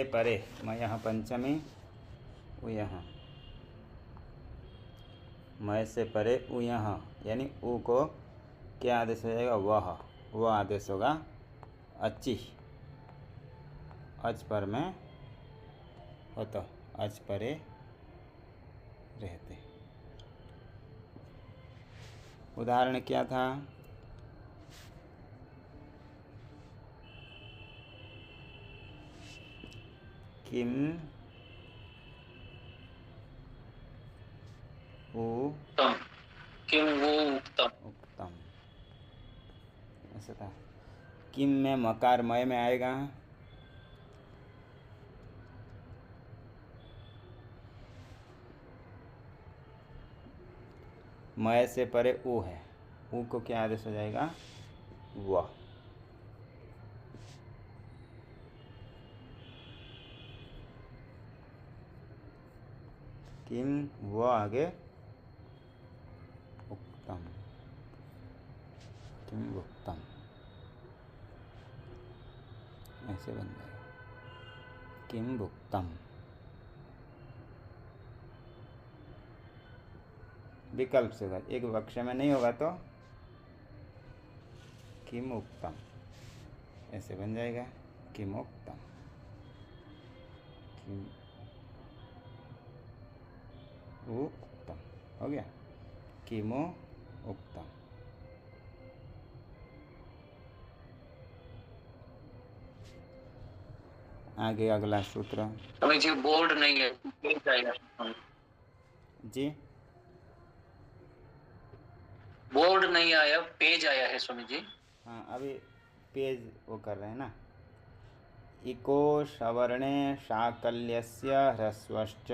परे, म यहाँ पंचमी, उ यहाँ, मय से परे उ यहाँ, यानी उ को क्या आदेश हो जाएगा? वह आदेश होगा अचि, अच पर में हो तो अच परे रहते। उदाहरण क्या था? किम उत्तम, किम वो उत्तम, ऐसा था। किम में मकार मय में आएगा, मय से परे उ है, उ को क्या आदेश हो जाएगा? वह। किम व आगे उक्तम, किम उक्तम, ऐसे बन जाएगा किम उक्तम। विकल्प से होगा, एक वाक्य में नहीं होगा तो किम उक्तम ऐसे बन जाएगा, किम उक्तम, किम उक्तम हो गया, किमो उक्तम। आगे अगला सूत्र। जी बोर्ड नहीं है, पेज आएगा जी, बोर्ड नहीं आया, पेज आया है स्वामी जी। हाँ अभी पेज वो कर रहे हैं ना। इको सवर्णे शाकल्यस्य ह्रस्वश्च,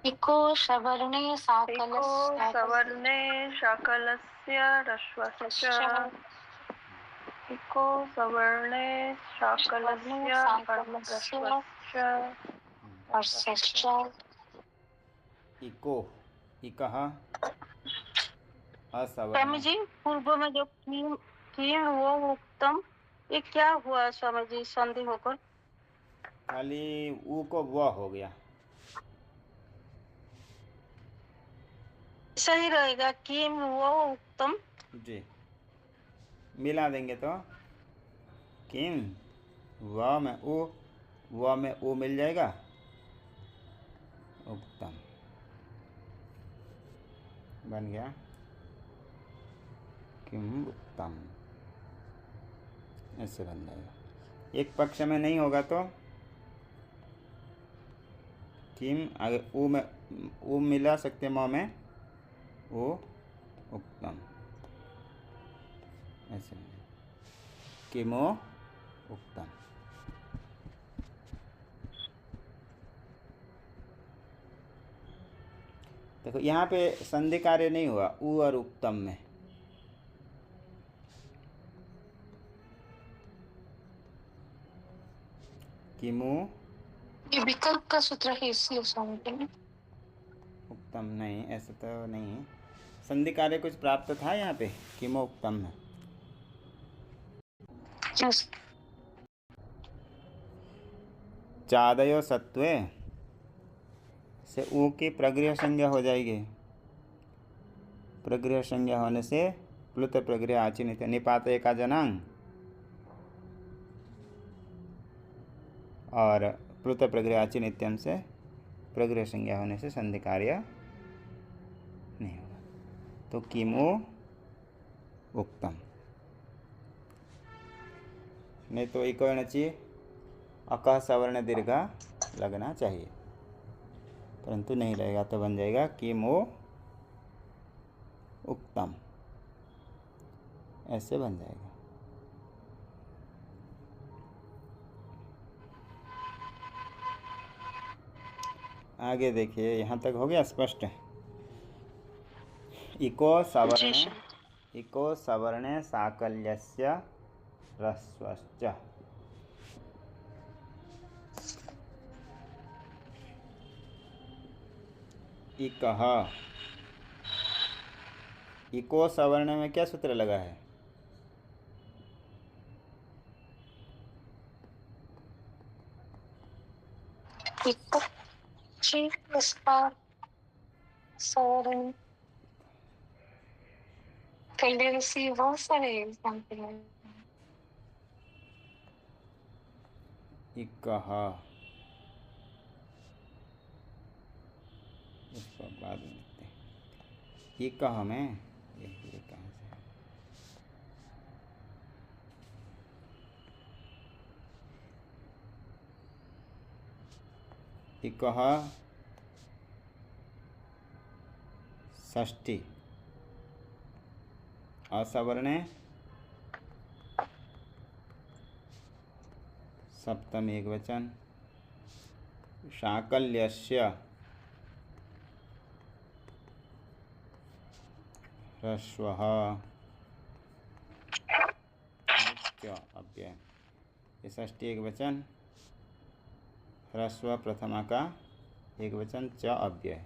इको सवर्णे सवर्णे शाकलस्य ह्रस्वश्च, इको सवर्णे शाकलस्य ह्रस्वश्च, इको, इकः स्वामी असवर्ण। जी पूर्व में जो किम किम वो उत्तम, ये क्या हुआ स्वामी जी संधि होकर? खाली ऊ को वह हो गया, सही रहेगा किम वो उत्तम। जी मिला देंगे तो किम व में ऊ, व में ऊ मिल जाएगा, उत्तम बन गया किम उत्तम, ऐसे बन जाएगा। एक पक्ष में नहीं होगा तो किम आगे ऊ में ऊ मिला सकते म में ऊ उत्तम, ऐसे किमो उत्तम। देखो यहाँ पे संधि कार्य नहीं हुआ ऊ और उत्तम में, किमु ये विकल्प का सूत्र है इसलिए स्वामी जी। उत्तम नहीं, ऐसा तो नहीं है। संधि कार्य कुछ प्राप्त था यहाँ पे किमो उत्तम में। चादयो सत्वे से ऊ की प्रगृह संज्ञा हो जाएगी, प्रगृह संज्ञा होने से प्लुत प्रगृह आचिनित निपात एका जनांग और प्लुत प्रगृह आचिनित्यम से प्रगृह संज्ञा होने से संधि कार्य नहीं होगा, तो किमो उक्तम। नहीं तो एक होना चाहिए अकह सवर्ण दीर्घा लगना चाहिए, परंतु नहीं लगेगा तो बन जाएगा किमो उक्तम, ऐसे बन जाएगा। आगे देखिए, यहाँ तक हो गया स्पष्ट। इको सवर्णे साकल्यस्य ह्रस्वश्च, इकः, इको सवर्ण में क्या सूत्र लगा है? इक्ची इसका सवर्ण पहले से बहुत सारे एग्जाम्पल हैं। इकह, इसको बाद में लिखते हैं। इकह में ये कहाँ से है? इकह षष्ठी, असवर्णे सप्तमी एकवचन, शाकल्यस्य ह्रस्वः च अव्यय, ये षष्ठी एकवचन, ह्रस्व प्रथमा का एकवचन, च अव्यय।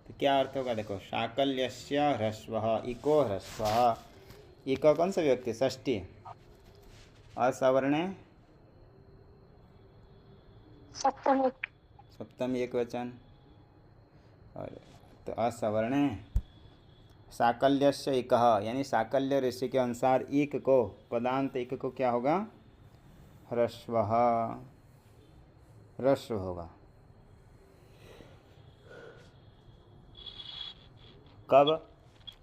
तो क्या अर्थ होगा? देखो, शाकल्यस्य ह्रस्वः, इको ह्रस्वः। इको कौन सा व्यक्ति? षष्ठी। असवर्णे सप्तमी सप्तमी एकवचन, और तो असवर्णे साकल्यस्य इकः, यानी साकल्य ऋषि के अनुसार इक को, पदांत इक को क्या होगा? ह्रस्वः, ह्रस्व होगा। कब?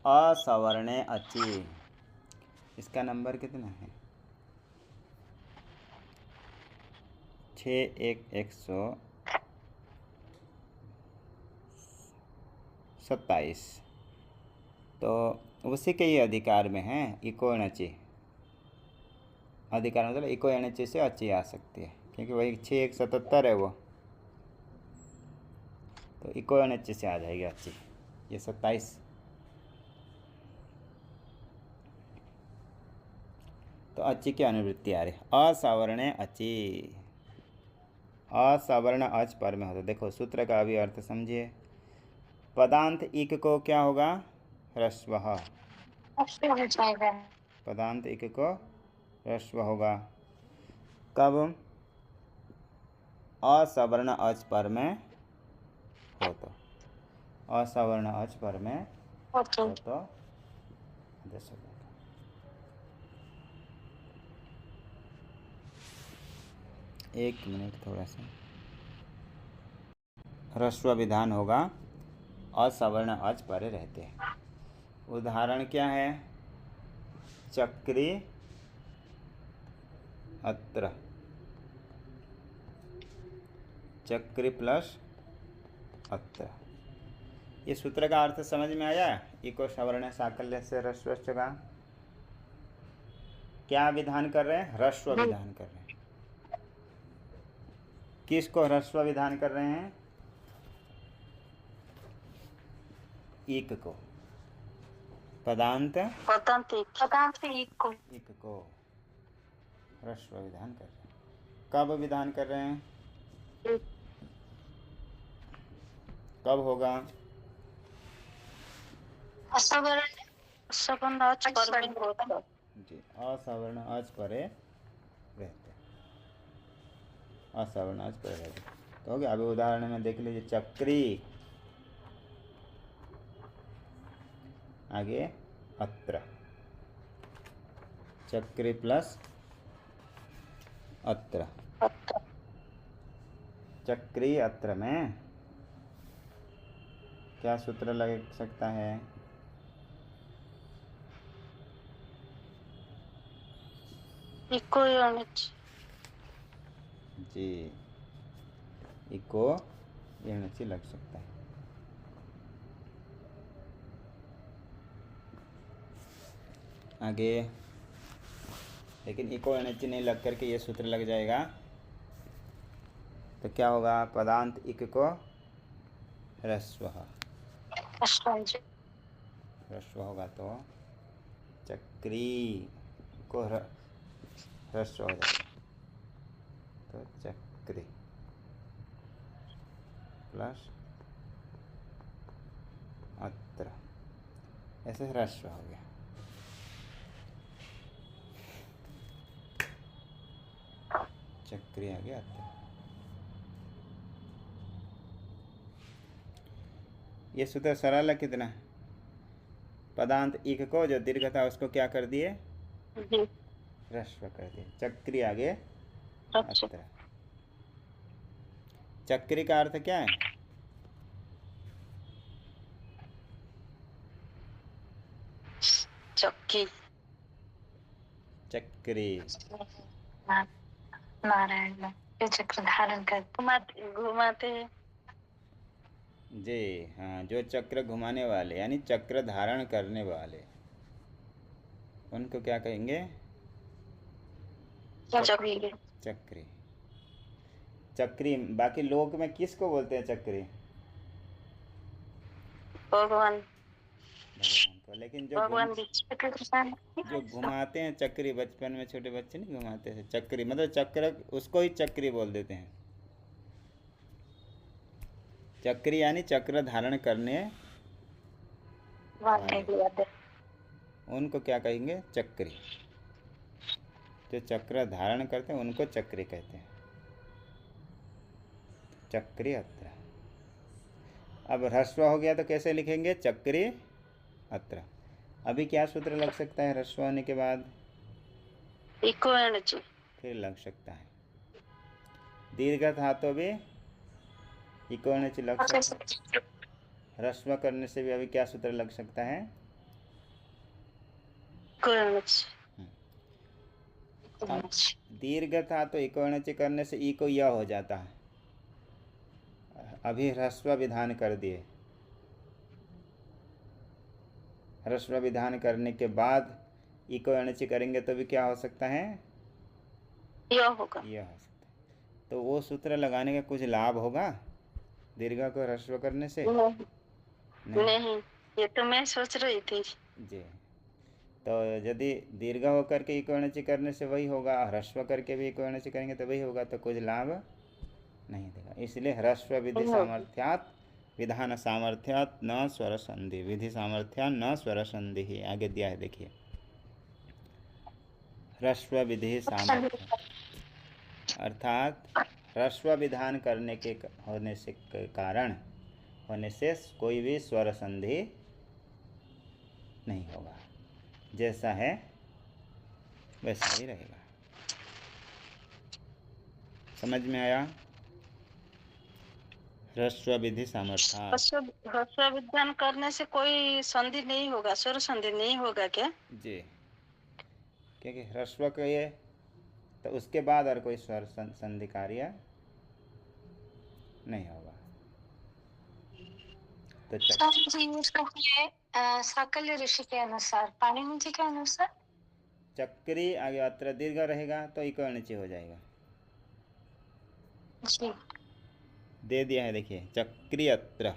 असवर्णे अचि। इसका नंबर कितना है? 6127। तो उसी के ही अधिकार में है इको एणचि। अधिकार मतलब इको एणचि से अचि आ सकती है, क्योंकि वही 6177 है वो, तो इको एणचि से आ जाएगी अचि। ये 27। तो अचि की अनुवृत्ति आ रही, असवर्णे अचि। असवर्ण अच पर में होता। देखो सूत्र का भी अर्थ समझिए। पदांत इक को क्या होगा? ह्रस्वः। हो जाएगा। पदांत इक को ह्रस्व होगा। कब? असवर्ण अच पर में हो तो। असवर्ण अच पर में हो तो आदेश हो जाएगा। एक मिनट, थोड़ा सा ह्रस्व विधान होगा, असवर्ण अच परे रहते हैं। उदाहरण क्या है? चक्री अत्र, चक्री प्लस अत्र। ये सूत्र का अर्थ समझ में आया? इको सवर्ण साकल्य से ह्रस्व का क्या विधान कर रहे हैं? ह्रस्व विधान कर रहे हैं। किसको ह्रस्व विधान कर रहे हैं? इक को। पदांत इक को ह्रस्व विधान कर रहे हैं। कब विधान कर रहे हैं? कब होगा? असवर्ण अच पर में। जी, असवर्ण अच परे रहते, असवर्ण अच परे रहते। तो हो गया। अभी उदाहरण में देख लीजिए, चक्री, आगे अत्र, चक्री प्लस अत्र। चक्री अत्र में क्या सूत्र लग सकता है? इको एणचि। जी, इको एणचि लग सकता है। आगे, लेकिन इको एणचि नहीं लग करके ये सूत्र लग जाएगा तो क्या होगा? पदांत इक को ह्रस्वः, ह्रस्व होगा तो चक्री को ह्रस्व हो जाएगा, तो चक्री प्लस अत्र, ऐसे ह्रस्व हो गया। चक्री आगे अत्र। ये सूत्र सरल है कितना। पदांत इक को जो दीर्घ था उसको क्या कर दिए, जी ह्रस्व कर दिए। चक्री आगे अच्छा अत्र। चक्री का अर्थ क्या है, चक्की चक्री। नारायण में जो चक्र धारण करते घुमाते हैं। जी हाँ, जो चक्र घुमाने वाले यानी चक्र धारण करने वाले, उनको क्या कहेंगे, चक्री। चक्री। चक्री बाकी लोक में किसको बोलते हैं, चक्री भगवान भगवान को। लेकिन भगवान भी जो घुमाते हैं चक्री, बचपन में छोटे बच्चे नहीं घुमाते थे चक्री, मतलब चक्र, उसको ही चक्री बोल देते हैं। चक्री यानी चक्र धारण करने वाले, उनको क्या कहेंगे, चक्री। जो चक्र धारण करते हैं उनको चक्री कहते हैं। चक्री अत्र। अब ह्रस्व हो गया तो कैसे लिखेंगे, चक्री अत्र। अभी क्या सूत्र लग सकता है ह्रस्व होने के बाद, इको एनर्जी फिर लग सकता है। दीर्घ था तो भी इको एनर्जी लग सकता है। ह्रस्व करने से भी अभी क्या सूत्र लग सकता है, इको एनर्जी अब दीर्घ था तो इको एनर्जी करने से ई को यह हो जाता है। अभी ह्रस्व विधान कर दिए, ह्रस्व विधान करने के बाद इको एनर्जी करेंगे तो भी क्या हो सकता है, यह होगा। यह हो सकता है। तो वो सूत्र लगाने का कुछ लाभ होगा दीर्घ को ह्रस्व करने से, नहीं ये तो मैं सोच रही थी। जी। तो यदि दीर्घ होकर के इको एनर्जी करने से वही होगा, ह्रस्व करके भी इको एनर्जी करेंगे तो वही होगा, तो कुछ लाभ नहीं देगा। इसलिए ह्रस्व विधि सामर्थ्यात विधान सामर्थ्यात न स्वर संधि, विधि सामर्थ्यात न स्वर संधि ही आगे दिया है, देखिए। ह्रस्व विधि सामर्थ्य अर्थात ह्रस्व विधान करने के होने से कारण होने से कोई भी स्वर संधि नहीं होगा, जैसा है वैसा ही रहेगा। समझ में आया, ह्रस्व विधि सामर्थ्य। ह्रस्व विधान करने से कोई संधि नहीं होगा, स्वर संधि नहीं होगा क्या, जी, क्योंकि ह्रस्व के ये तो उसके बाद और कोई स्वर संधि कार्य नहीं होगा। तो जी उसको है साकल्य ऋषि के अनुसार, पाणिनि जी के अनुसार चक्री आगे अत्र दीर्घ रहेगा तो इको नीचे हो जाएगा। जी, दे दिया है, देखिए चक्री अत्र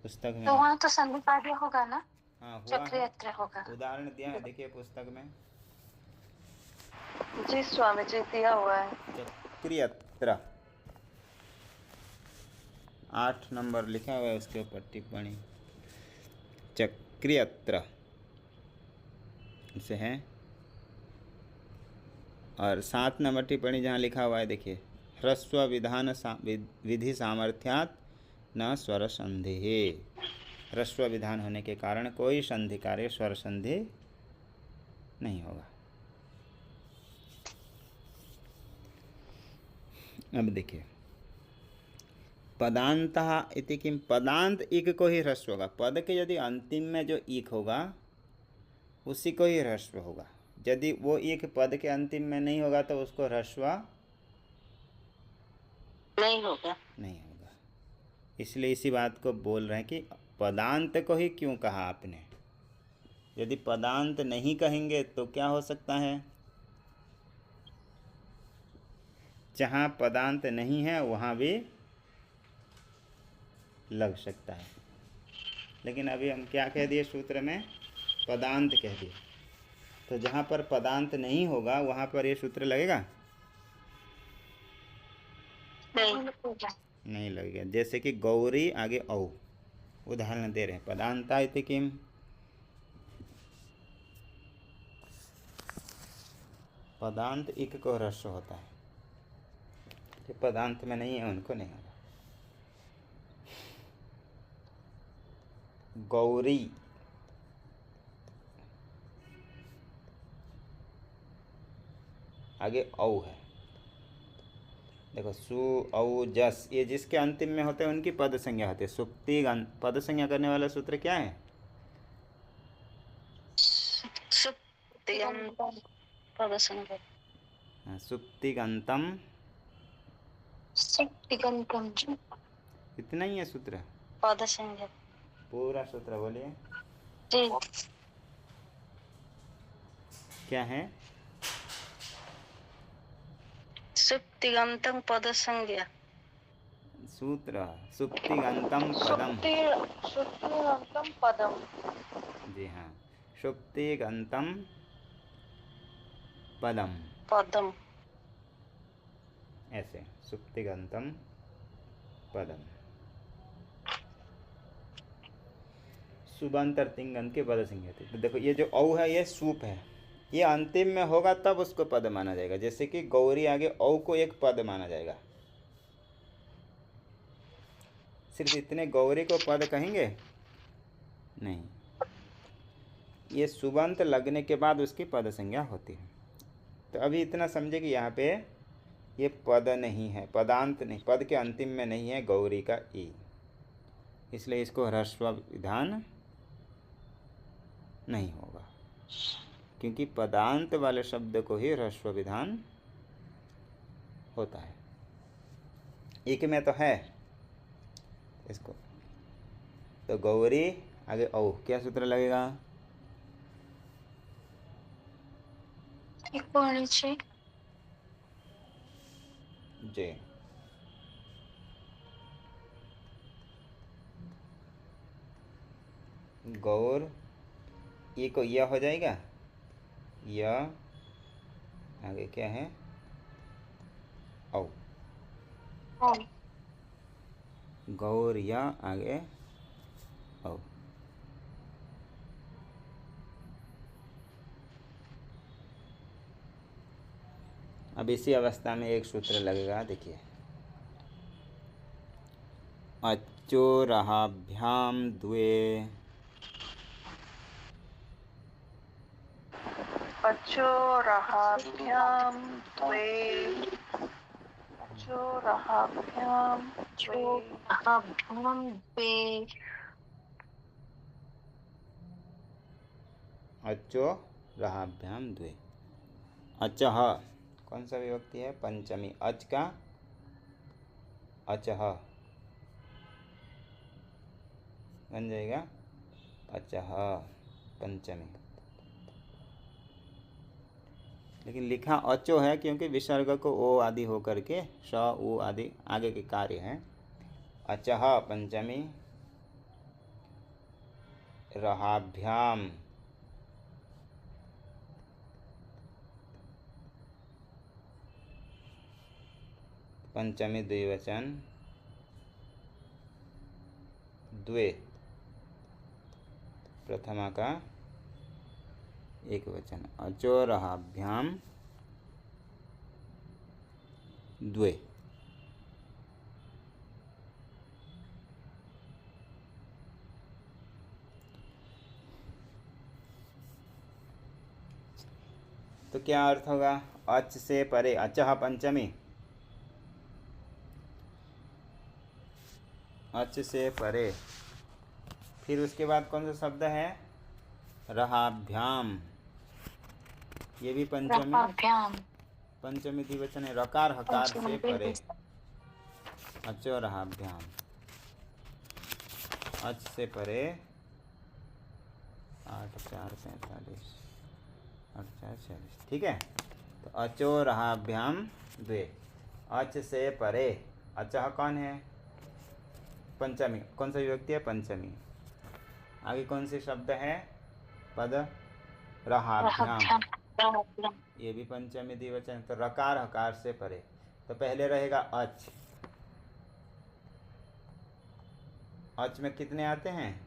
पुस्तक में। तो वहाँ तो संधि कार्य होगा ना, हाँ हुआ चक्री है, अत्र होगा। उदाहरण दिया है, देखिए पुस्तक में जी स्वामी जी दिया हुआ है। चक्री अत्र 8 नंबर लिखा हुआ है, उसके ऊपर टिप्पणी चक्री अत्र से है। और 7 नंबर टिप्पणी जहाँ लिखा हुआ है, देखिए ह्रस्व विधान विधि सामर्थ्यात न स्वर संधि। ह्रस्व विधान होने के कारण कोई संधि कार्य स्वर संधि नहीं होगा। अब देखिए पदांतः इति किम, पदांत इक को ही ह्रस्व होगा। पद के यदि अंतिम में जो इक होगा उसी को ही ह्रस्व होगा। यदि वो इक पद के अंतिम में नहीं होगा तो उसको ह्रस्व नहीं होगा, नहीं होगा। इसलिए इसी बात को बोल रहे हैं कि पदांत को ही क्यों कहा आपने। यदि पदांत नहीं कहेंगे तो क्या हो सकता है, जहाँ पदांत नहीं है वहाँ भी लग सकता है। लेकिन अभी हम क्या कह दिए सूत्र में, पदांत कह दिए, तो जहाँ पर पदांत नहीं होगा वहाँ पर ये सूत्र लगेगा, नहीं लगेगा। जैसे कि गौरी आगे औ, उदाहरण दे रहे हैं। पदांता इति किम, पदांत इक को ह्रस्व होता है। जो पदांत में नहीं है उनको नहीं होगा। गौरी, आगे औ है। देखो सु औ जस, ये जिसके अंतिम में होते हैं उनकी पद संज्ञा होती है। सुप्ति पद संज्ञा करने वाला सूत्र क्या है? सुप्तिगंतम पद संज्ञा। सुप्तिगंतम, सुप्तिगंतम इतना ही है सूत्र। पद संज्ञा पूरा सूत्र बोलिए जी। क्या है? सुप्तिगंतम पद संज्ञा। सूत्र सुप्तिगंतम पदम। सुप्तिगंतम पदम। जी हाँ, सुप्तिगंतम पदम, पदम। ऐसे सुप्तिगंतम पदम। सुबंतर तिंगंत के पद संज्ञा थी। तो देखो ये जो औ है ये सूप है, ये अंतिम में होगा तब उसको पद माना जाएगा। जैसे कि गौरी, आगे औ को एक पद माना जाएगा। सिर्फ इतने गौरी को पद कहेंगे नहीं, ये सुबंत लगने के बाद उसकी पद संज्ञा होती है। तो अभी इतना समझे कि यहाँ पे ये पद नहीं है, पदांत नहीं, पद के अंतिम में नहीं है गौरी का ई, इसलिए इसको ह्रस्व विधान नहीं होगा, क्योंकि पदांत वाले शब्द को ही ह्रस्व विधान होता है। एक में तो है इसको, तो गौरी आगे औ, क्या सूत्र लगेगा? एक बार नीचे जी, गौर, ये को यह हो जाएगा, यह आगे क्या है? औ, और गौर या आगे औ। अब इसी अवस्था में एक सूत्र लगेगा, देखिए, अच्चोरहाभ्याम द्वे, अचोरहाभ्याम द्वे। अचोरहाभ्याम द्वे। अभ्याम द्वे। अच्चोरहाभ्याम द्वे। अचह कौन सा विभक्ति है? पंचमी। अच का अचह बन जाएगा अचह, पंचमी। लेकिन लिखा अचो है क्योंकि विसर्ग को ओ आदि हो करके स उ आदि आगे के कार्य हैं। अचह पंचमी, रहाभ्याम पंचमी द्विवचन, द्वे प्रथमा का एक वचन। अचोरहाभ्याम द्वे। तो क्या अर्थ होगा? अच से परे, अचह पंचमी, अच से परे। फिर उसके बाद कौन सा शब्द है? रहाभ्याम, ये भी पंचमी, रहाभ्याम पंचमी द्विवचन है। रकार हकार से परे, अचो रहाभ्याम, अच से परे। 8 4 45, 8 4 46, ठीक है। तो अचो रहाभ्याम द्वे, अच से परे। अचह कौन है? पंचमी। कौन सा विभक्ति है? पंचमी। आगे कौन से शब्द है? पद रहाभ्याम, ये भी पंचमी द्विवचन। तो रकार हकार से परे, तो पहले रहेगा अच। अच में कितने आते हैं?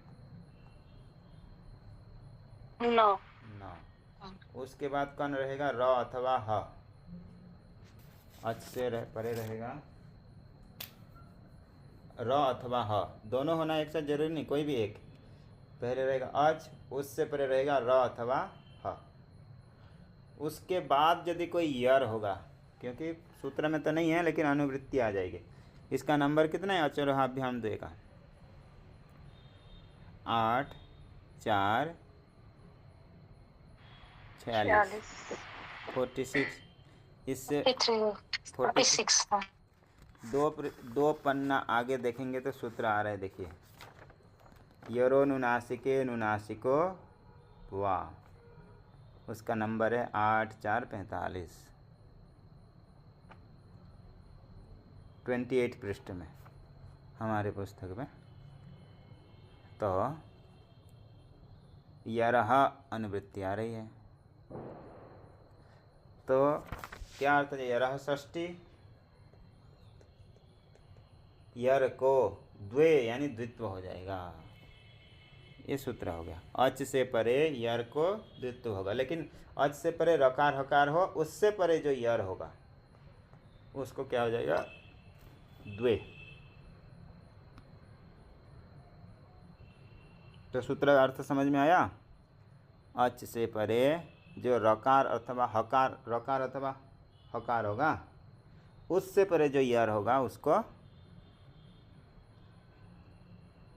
9। 9। उसके बाद कौन रहेगा? र अथवा ह। अच से परे रहेगा र अथवा ह, दोनों होना एक साथ जरूरी नहीं, कोई भी एक। पहले रहेगा अच, उससे पहले रहेगा र अथवा ह। उसके बाद यदि कोई यर होगा, क्योंकि सूत्र में तो नहीं है लेकिन अनुवृत्ति आ जाएगी। इसका नंबर कितना है अचरोहाभ्याम 2 का? 8 4 46 46। इससे 46 दो पन्ना आगे देखेंगे तो सूत्र आ रहा है, देखिए। यरो नुनासिके नुनासिको वा, उसका नंबर है 8 4 45, 28 पृष्ठ में हमारे पुस्तक में। तो यरह अनुवृत्ति आ रही है। तो क्या अर्थ है? यरह षष्ठी, यर को द्वे यानी द्वित्व हो जाएगा, ये सूत्र हो गया। अच से परे यर को द्वित्व होगा, लेकिन अच से परे रकार हकार हो, उससे परे जो यर होगा उसको क्या हो जाएगा? द्वे। तो सूत्र अर्थ समझ में आया? अच से परे जो रकार अथवा हकार, रकार अथवा हकार होगा, उससे परे जो यर होगा उसको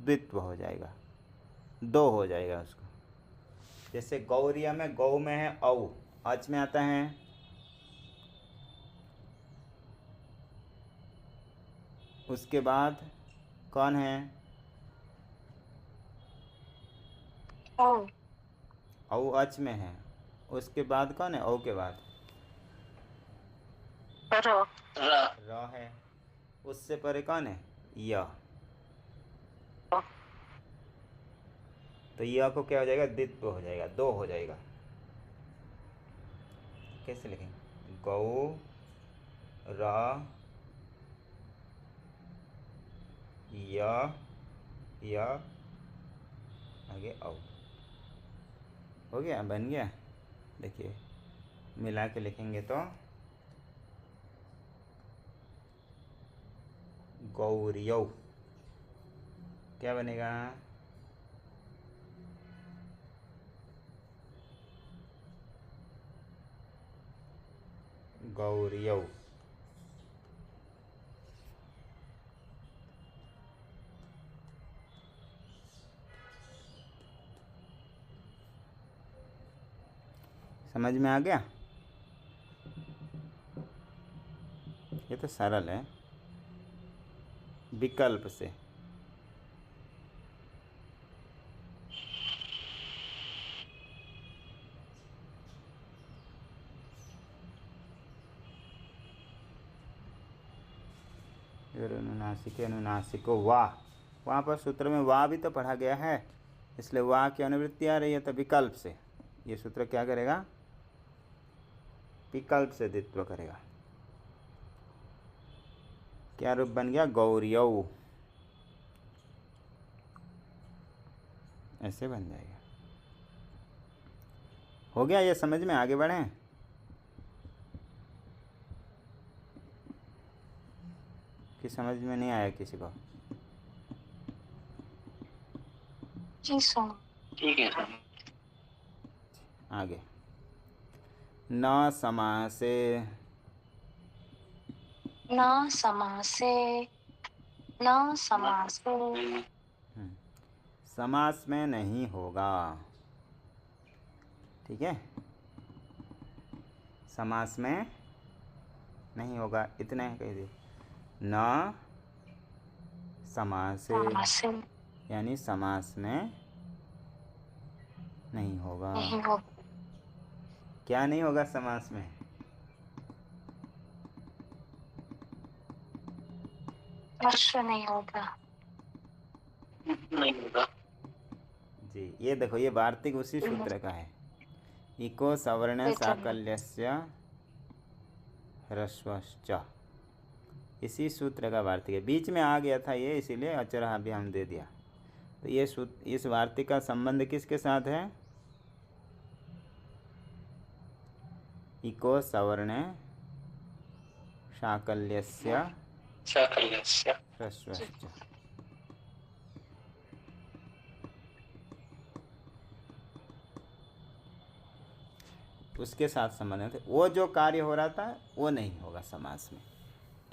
द्वित्व हो जाएगा, दो हो जाएगा उसको। जैसे गौरिया में गौ में है औ, अच में आता है उसके बाद कौन है? औ अच में है, उसके बाद कौन है? औ के बाद रो र है, उससे परे कौन है? य। तो य को क्या हो जाएगा? द्वित्व हो जाएगा, दो हो जाएगा। कैसे लिखेंगे? गौ र य आगे औ, हो गया, बन गया। देखिए मिला के लिखेंगे तो गौरियौ क्या बनेगा? गौरियौ। समझ में आ गया? ये तो सरल है, विकल्प से। अनुनासिके अनुनासिको वाह, वहाँ पर सूत्र में वाह भी तो पढ़ा गया है, इसलिए वाह की अनुवृत्ति आ रही है। तो विकल्प से ये सूत्र क्या करेगा? विकल्प से द्वित्व करेगा। क्या रूप बन गया? गौरियौ, ऐसे बन जाएगा। हो गया ये समझ में? आगे बढ़ें? कि समझ में नहीं आया किसी को? जी सर। ठीक है सर। आगे न समासे, न समासे, न समासे, समास में नहीं होगा, ठीक है? समास में नहीं होगा, इतने कह दिए। न समासे समासे यानी समास में नहीं होगा। नहीं हो, क्या नहीं होगा समास में? स्पर्श नहीं होगा। नहीं होगा। जी, ये देखो, ये वार्तिक उसी सूत्र का है। इको सवर्ण साकल्यस्य ह्रस्वश्च, इसी सूत्र का वार्तिक है। बीच में आ गया था ये, इसीलिए अचराभ्याम दे दिया। तो ये इस वार्तिक का संबंध किसके साथ है? इको सवर्ण साकल्यस्य साकल्यस्य ह्रस्वश्च। उसके साथ संबंधित है। वो जो कार्य हो रहा था वो नहीं होगा समास में।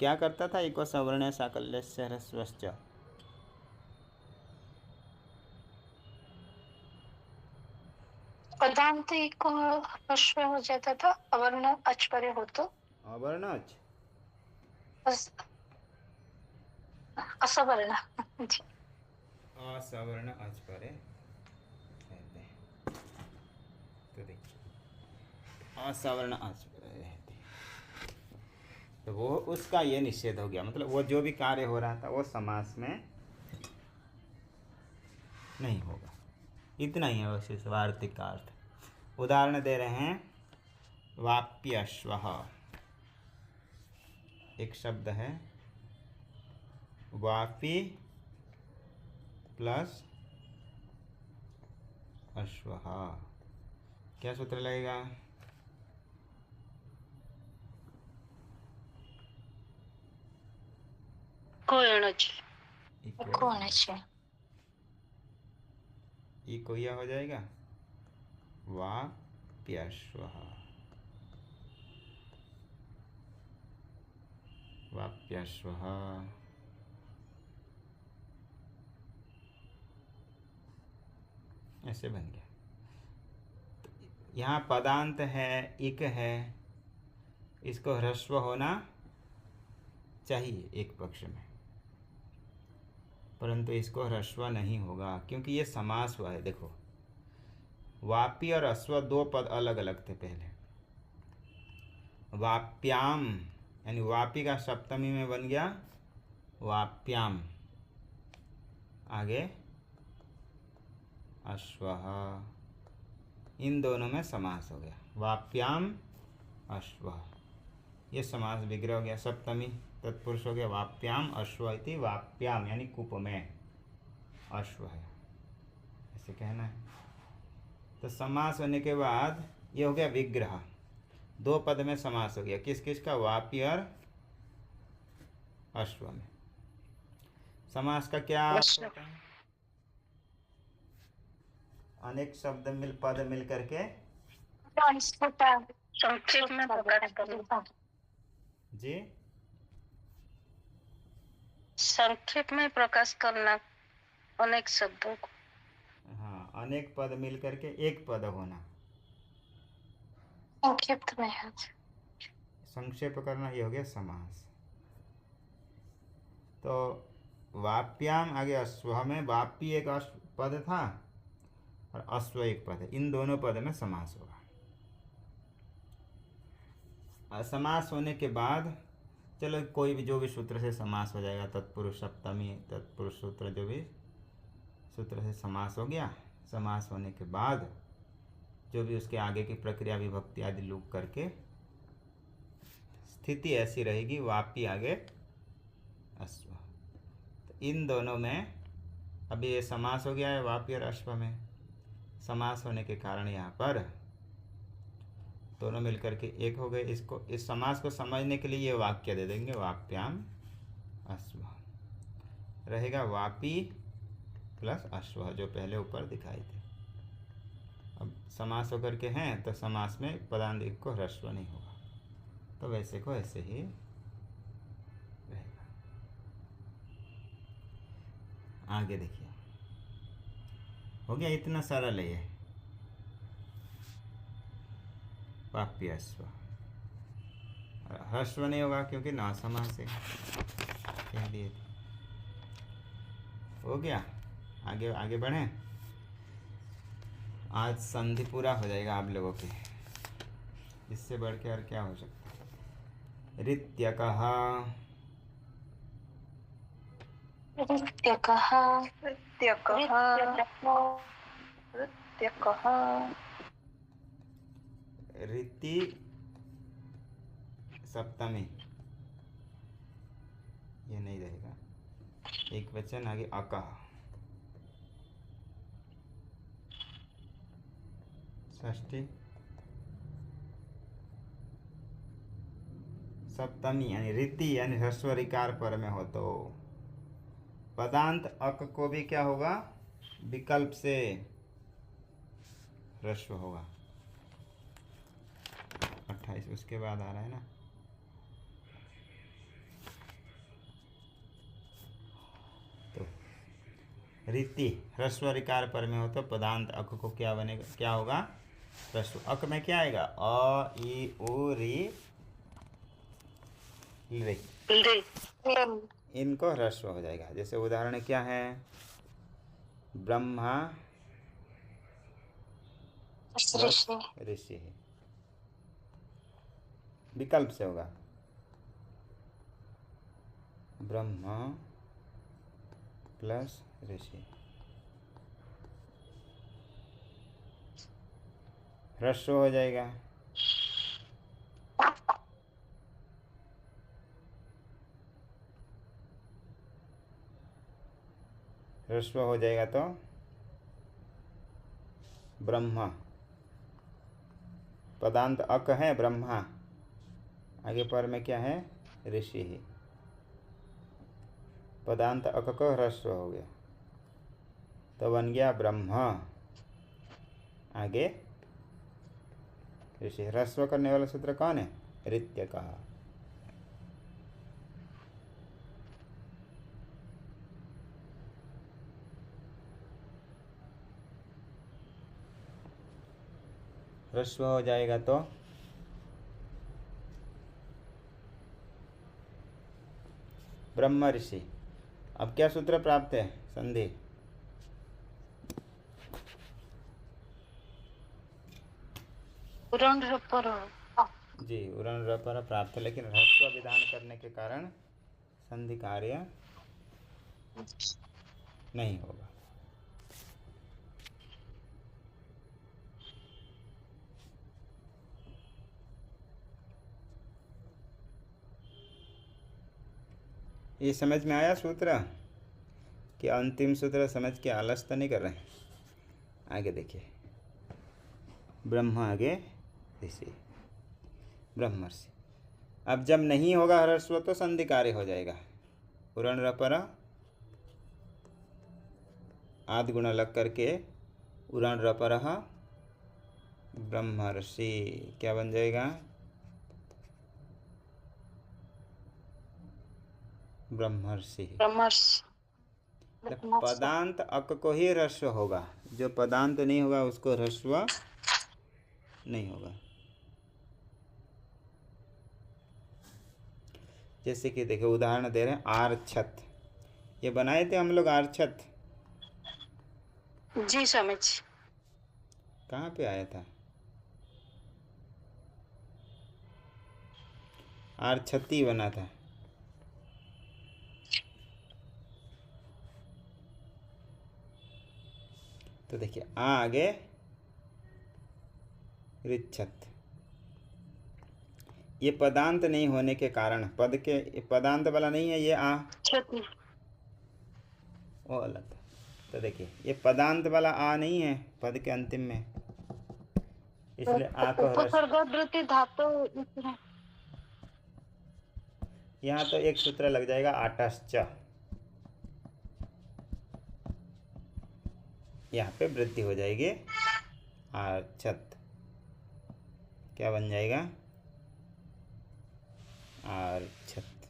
क्या करता था? इको सवर्ण साकल्यस्य ह्रस्वश्च। पदांत को ह्रस्व हो जाता था, अवर्ण अच परे हो तो अवर्णच असवर्ण। जी। असवर्ण अच परे रहते हैं। तो देखिए असवर्ण अच परे रहते हैं, तो वो उसका ये निषेध हो गया। मतलब वो जो भी कार्य हो रहा था वो समास में नहीं होगा। इतना ही है वैसे वार्तिक का अर्थ। उदाहरण दे रहे हैं, वाप्यश्वः। एक शब्द है वापी प्लस अश्वः। क्या सूत्र लगेगा? कोयणच। कौन है? ई को यह हो जाएगा वाप्यश्वः। वाप्यश्वः ऐसे बन गया। तो यहाँ पदांत है, इक है, इसको ह्रस्व होना चाहिए एक पक्ष में, परंतु इसको ह्रस्व नहीं होगा क्योंकि ये समास हुआ है। देखो वापी और अश्व दो पद अलग अलग थे पहले। वाप्याम यानी वापी का सप्तमी में बन गया वाप्याम, आगे अश्वः, इन दोनों में समास हो गया वाप्याम अश्वः। ये समास विग्रह हो गया, सप्तमी तत्पुरुष हो गया वाप्याम अश्व इति वाप्याम यानी कूप में अश्व है, ऐसे कहना है। तो समास होने के बाद ये हो गया विग्रह, दो पद में समास हो गया। किस किस का? वापी और अश्व में। समास का क्या अर्थ होता है? अनेक शब्द पद मिल करके संक्षेप में प्रकाश करना। जी संक्षेप में प्रकाश करना अनेक शब्दों को। हाँ, अनेक पद मिल करके एक पद होना, संक्षिप्त में है। संक्षेप करना, ये हो गया समास। तो वाप्याम आगे अश्व में वापी एक पद था और अश्व एक पद है, इन दोनों पद में समास होगा। समास होने के बाद चलो कोई भी जो भी सूत्र से समास हो जाएगा, तत्पुरुष सप्तमी तत्पुरुष सूत्र जो भी सूत्र से समास हो गया। समास होने के बाद जो भी उसके आगे की प्रक्रिया विभक्ति आदि लूप करके स्थिति ऐसी रहेगी वापी आगे अश्व। तो इन दोनों में अभी ये समास हो गया है वापी और अश्व में। समास होने के कारण यहाँ पर दोनों मिलकर के एक हो गए। इसको इस समास को समझने के लिए ये वाक्य दे देंगे वाप्याम अश्व, रहेगा वापी प्लस अश्व जो पहले ऊपर दिखाई थे। अब समास होकर के हैं तो समास में पदांत एक को ह्रस्व नहीं होगा, तो वैसे को ऐसे ही रहेगा। आगे देखिए, हो गया इतना सरल है ये वाप्य अश्व। ह्रस्व नहीं होगा क्योंकि ना समास है, कह दिए थे। हो गया, आगे आगे बढ़ें। आज संधि पूरा हो जाएगा आप लोगों के, इससे बढ़ के और क्या हो सकता है। ऋत्यकः ऋत्यकः ऋति सप्तमी, ये नहीं रहेगा, एक वचन आगे अकः। षष्ठी सप्तमी यानी ऋति यानी ह्रस्व ऋकार पर में हो तो पदांत अक को भी क्या होगा, विकल्प से ह्रस्व होगा। इस उसके बाद आ रहा है ना। तो रीति ह्रस्व रिकार पर में हो तो पदांत अक को क्या बनेगा, क्या होगा, ह्रस्व। अक में क्या आएगा, अ ई उ री रे, इनको ह्रस्व हो जाएगा। जैसे उदाहरण क्या है, ब्रह्मा ऋषि है, विकल्प से होगा ब्रह्मा प्लस ऋषि, ह्रस्व हो जाएगा। ह्रस्व हो जाएगा तो ब्रह्मा, पदांत अक है ब्रह्मा, आगे पर में क्या है, ऋषि ही, पदांत अक को ह्रस्व हो गया तो बन गया ब्रह्मा, आगे ऋषि। ह्रस्व करने वाला सूत्र कौन है, ऋत्य का। ह्रस्व हो जाएगा तो ब्रह्म ऋषि। अब क्या सूत्र प्राप्त है, संधि। जी उरण रपर प्राप्त है, लेकिन ह्रस्व विधान करने के कारण संधि कार्य नहीं होगा। ये समझ में आया सूत्र, कि अंतिम सूत्र समझ के आलस तो नहीं कर रहे हैं। आगे देखिए, ब्रह्म आगे ऋषि, ब्रह्मर्षि। अब जब नहीं होगा ह्रस्व तो संधि कार्य हो जाएगा। उरण रपर आद गुण लग करके उरण रपर ब्रह्मर्षि, क्या बन जाएगा, ब्रह्मर्षि। पदांत अक को ही ह्रस्व होगा, जो पदांत नहीं होगा उसको ह्रस्व नहीं होगा। जैसे कि देखो उदाहरण दे रहे हैं, आरछत, ये बनाए थे हम लोग आरछत। जी समझ। कहाँ पे आया था, आरछती बना था। तो देखिए आगे ऋच्छत, ये पदांत नहीं होने के कारण, पद के पदांत वाला नहीं है ये आ, वो अलग था। तो देखिए ये पदांत वाला आ नहीं है पद के अंतिम में, इसलिए आ को धातु। यहाँ तो एक सूत्र लग जाएगा आटश्च, यहाँ पे वृद्धि हो जाएगी आर्छत, क्या बन जाएगा, आर्छत।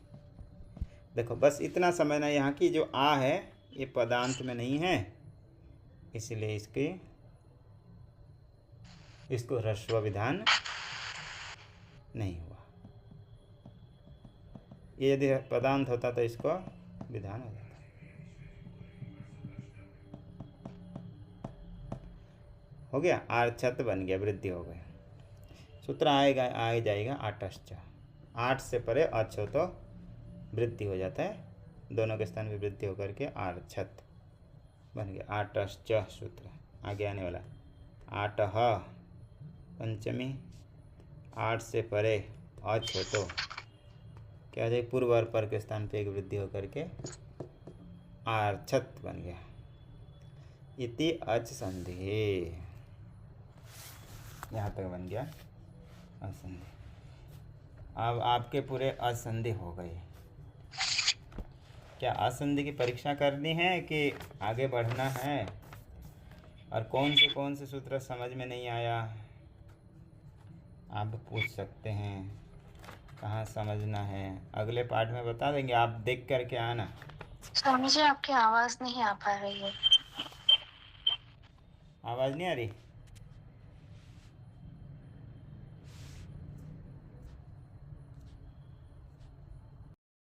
देखो बस इतना समझना, यहाँ की जो आ है ये पदांत में नहीं है, इसलिए इसको ह्रस्व विधान नहीं हुआ। ये यदि पदांत होता तो इसको विधान हो जाता। हो गया, आर्छत बन गया, वृद्धि हो गया। सूत्र आएगा आ जाएगा आटश्च, 8 से परे अच हो तो वृद्धि हो जाता है, दोनों के स्थान पे वृद्धि होकर के आर्छत बन गया, आटश्च सूत्र। आगे आने वाला आटह पंचमी, 8 से परे अच हो तो क्या हो जाएगा, पूर्व और पर के स्थान पे एक वृद्धि होकर के आर्छत बन गया। इति अच संधि, यहाँ तक बन गया असंधि। अब आपके पूरे असंधि हो गए। क्या असंधि की परीक्षा करनी है कि आगे बढ़ना है, और कौन से सूत्र समझ में नहीं आया आप पूछ सकते हैं, कहाँ समझना है अगले पार्ट में बता देंगे, आप देख करके आना। स्वामी जी आपकी आवाज नहीं आ पा रही है। आवाज़ नहीं आ रही?